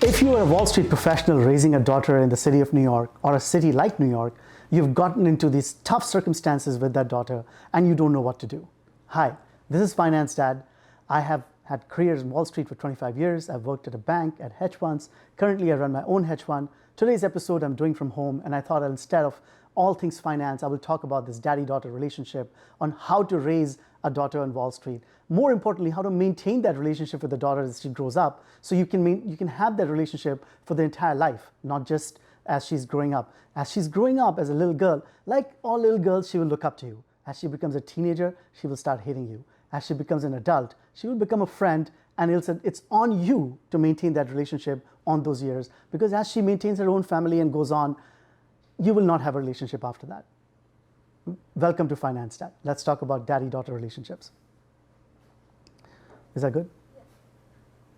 If you are a Wall Street professional raising a daughter in the city of New York or a city like New York, you've gotten into these tough circumstances with that daughter and you don't know what to do. Hi, this is Finance Dad. I have had careers in Wall Street for 25 years. I've worked at a bank, at hedge funds. Currently, I run my own hedge fund. Today's episode I'm doing from home, and I thought instead of all things finance, I will talk about this daddy-daughter relationship, on how to raise a daughter on Wall Street. More importantly, how to maintain that relationship with the daughter as she grows up, so you can have that relationship for the entire life, not just as she's growing up. As she's growing up as a little girl, like all little girls, she will look up to you. As she becomes a teenager, she will start hating you. As she becomes an adult, she will become a friend, and it's on you to maintain that relationship on those years, because as she maintains her own family and goes on, you will not have a relationship after that. Welcome to Finance Dad. Let's talk about daddy-daughter relationships. Is that good? Yes.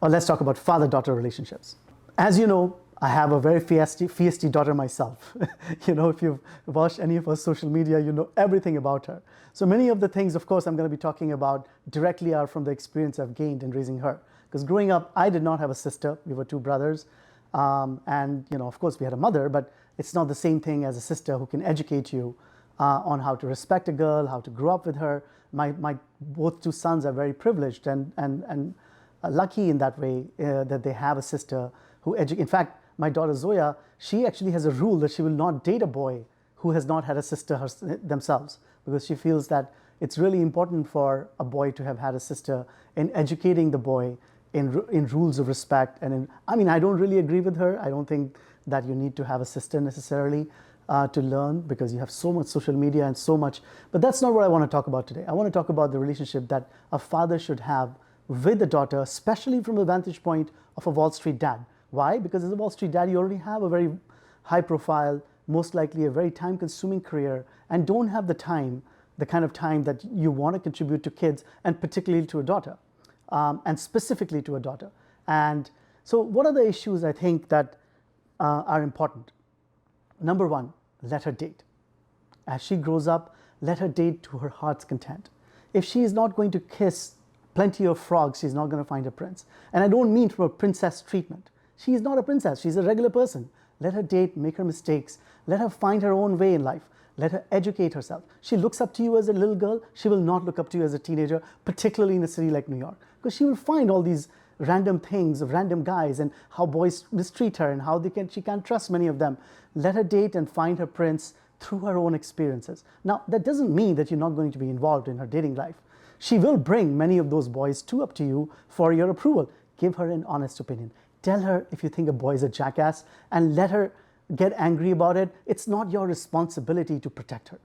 Or let's talk about father-daughter relationships. As you know, I have a very feisty daughter myself. If you've watched any of our social media, you know everything about her. So many of the things, of course, I'm going to be talking about directly are from the experience I've gained in raising her. Because growing up, I did not have a sister. We were two brothers. Of course, we had a mother, but it's not the same thing as a sister who can educate you on how to respect a girl, how to grow up with her. My both two sons are very privileged and lucky in that way that they have a sister who educates. In fact, my daughter Zoya, she actually has a rule that she will not date a boy who has not had a sister themselves, because she feels that it's really important for a boy to have had a sister in educating the boy in rules of respect. I don't really agree with her. I don't think that you need to have a sister necessarily to learn, because you have so much social media and so much. But that's not what I want to talk about today. I want to talk about the relationship that a father should have with a daughter, especially from the vantage point of a Wall Street dad. Why? Because as a Wall Street dad, you already have a very high profile, most likely a very time-consuming career, and don't have the kind of time that you want to contribute to kids, and particularly to a daughter, and specifically to a daughter. And so what are the issues I think that are important? Number one, let her date. As she grows up, let her date to her heart's content. If she is not going to kiss plenty of frogs, she's not going to find a prince. And I don't mean from a princess treatment. She is not a princess. She's a regular person. Let her date, make her mistakes. Let her find her own way in life. Let her educate herself. She looks up to you as a little girl. She will not look up to you as a teenager, particularly in a city like New York, because she will find all these random things of random guys and how boys mistreat her and how she can't trust many of them. Let her date and find her prince through her own experiences. Now, that doesn't mean that you're not going to be involved in her dating life. She will bring many of those boys up to you for your approval. Give her an honest opinion. Tell her if you think a boy is a jackass, and let her get angry about it. It's not your responsibility to protect her.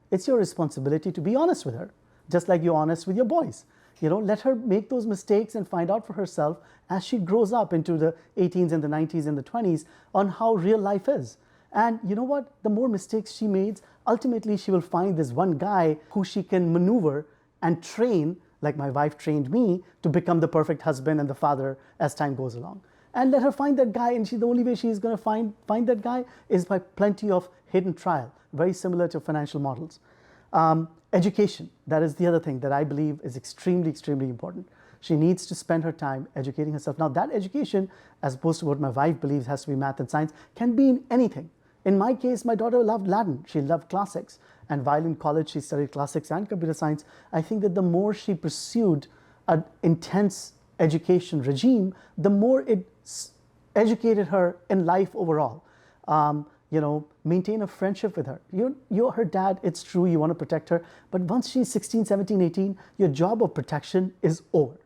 It's your responsibility to be honest with her, just like you're honest with your boys. Let her make those mistakes and find out for herself as she grows up into the 18s and the 90s and the 20s on how real life is. And you know what? The more mistakes she makes, ultimately she will find this one guy who she can maneuver and train, like my wife trained me, to become the perfect husband and the father as time goes along. And let her find that guy, and the only way she's going to find that guy is by plenty of hidden trial, very similar to financial models. Education, that is the other thing that I believe is extremely, extremely important. She needs to spend her time educating herself. Now, that education, as opposed to what my wife believes has to be math and science, can be in anything. In my case, my daughter loved Latin. She loved classics. And while in college she studied classics and computer science, I think that the more she pursued an intense education regime, the more it educated her in life overall. Maintain a friendship with her. You're her dad, it's true, you want to protect her, but once she's 16, 17, 18, your job of protection is over.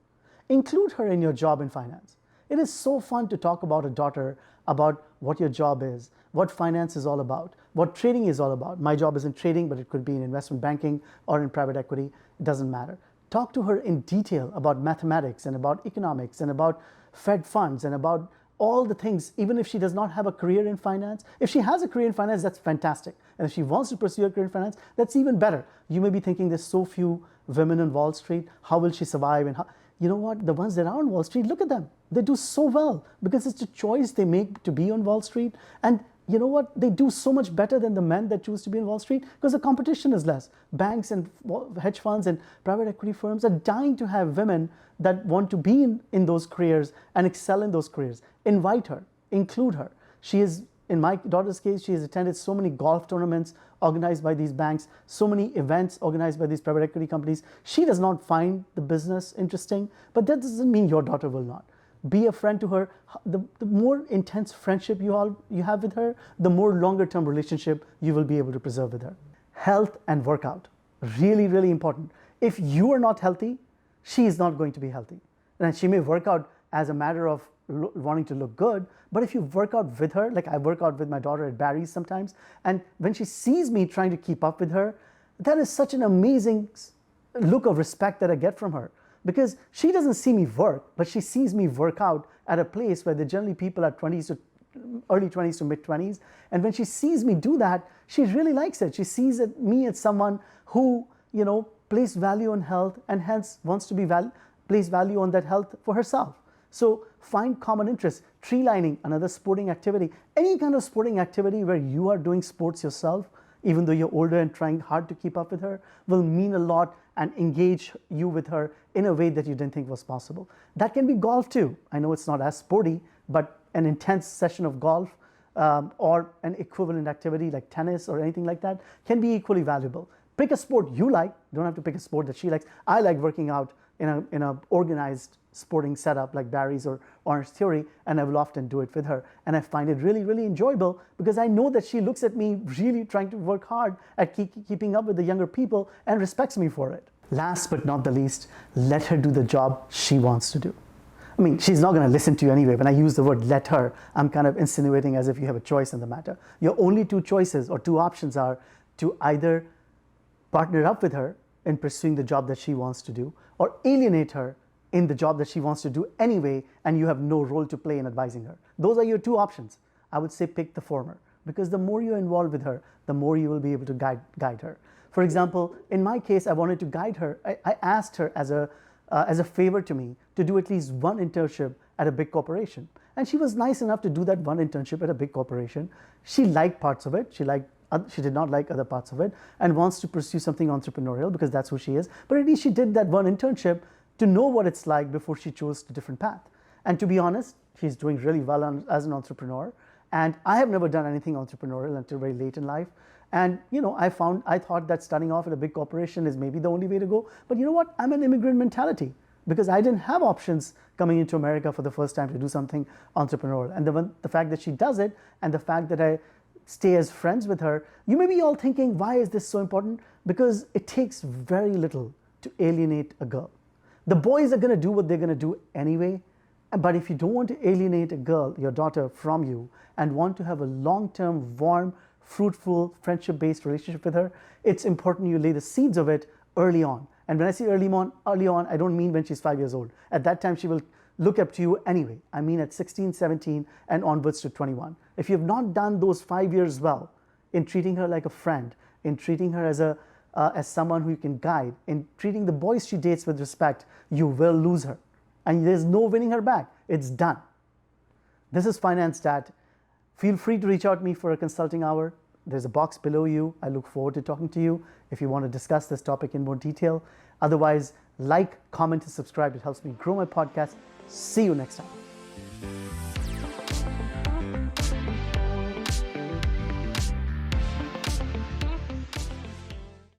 Include her in your job in finance. It is so fun to talk about a daughter, about what your job is, what finance is all about, what trading is all about. My job is in trading, but it could be in investment banking or in private equity. It doesn't matter. Talk to her in detail about mathematics and about economics and about Fed funds and about all the things. Even if she does not have a career in finance, if she has a career in finance, that's fantastic. And if she wants to pursue a career in finance, that's even better. You may be thinking there's so few women on Wall Street. How will she survive? And you know what? The ones that are on Wall Street, look at them. They do so well because it's a choice they make to be on Wall Street. And you know what? They do so much better than the men that choose to be in Wall Street because the competition is less. Banks and hedge funds and private equity firms are dying to have women that want to be in those careers and excel in those careers. Invite her, include her. She is, in my daughter's case, she has attended so many golf tournaments organized by these banks, so many events organized by these private equity companies. She does not find the business interesting, but that doesn't mean your daughter will not. Be a friend to her. The more intense friendship you have with her, the more longer term relationship you will be able to preserve with her. Health and workout, really, really important. If you are not healthy, she is not going to be healthy. And she may work out as a matter of wanting to look good, but if you work out with her, like I work out with my daughter at Barry's sometimes, and when she sees me trying to keep up with her, that is such an amazing look of respect that I get from her. Because she doesn't see me work, but she sees me work out at a place where the generally people are early 20s to mid 20s. And when she sees me do that, she really likes it. She sees me as someone who, places value on health and hence wants to place value on that health for herself. So find common interests. Tree lining, another sporting activity. Any kind of sporting activity where you are doing sports yourself, even though you're older and trying hard to keep up with her, will mean a lot and engage you with her in a way that you didn't think was possible. That can be golf too. I know it's not as sporty, but an intense session of golf or an equivalent activity like tennis or anything like that can be equally valuable. Pick a sport you like. You don't have to pick a sport that she likes. I like working out in a organized sporting setup like Barry's or Orange Theory, and I will often do it with her. And I find it really, really enjoyable because I know that she looks at me really trying to work hard at keeping up with the younger people and respects me for it. Last but not the least, let her do the job she wants to do. I mean, she's not going to listen to you anyway. When I use the word let her, I'm kind of insinuating as if you have a choice in the matter. Your only two choices or two options are to either partner up with her in pursuing the job that she wants to do, or alienate her in the job that she wants to do anyway, and you have no role to play in advising her. Those are your two options. I would say pick the former, because the more you're involved with her, the more you will be able to guide her. For example, in my case, I wanted to guide her. I asked her as a favor to me to do at least one internship at a big corporation. And she was nice enough to do that one internship at a big corporation. She liked parts of it. She did not like other parts of it and wants to pursue something entrepreneurial because that's who she is. But at least she did that one internship to know what it's like before she chose a different path. And to be honest, she's doing really well as an entrepreneur. And I have never done anything entrepreneurial until very late in life. And I thought that starting off at a big corporation is maybe the only way to go. But you know what? I'm an immigrant mentality because I didn't have options coming into America for the first time to do something entrepreneurial. And the fact that she does it and the fact that I stay as friends with her, you may be all thinking, why is this so important? Because it takes very little to alienate a girl. The boys are going to do what they're going to do anyway. But if you don't want to alienate a girl, your daughter, from you and want to have a long-term, warm, fruitful, friendship-based relationship with her, it's important you lay the seeds of it early on. And when I say early on, I don't mean when she's 5 years old. At that time, she will look up to you anyway. I mean at 16, 17, and onwards to 21. If you have not done those 5 years well in treating her like a friend, in treating her as someone who you can guide, in treating the boys she dates with respect, you will lose her. And there's no winning her back. It's done. This is Finance Dad. Feel free to reach out to me for a consulting hour. There's a box below you. I look forward to talking to you if you want to discuss this topic in more detail. Otherwise, like, comment, and subscribe. It helps me grow my podcast. See you next time.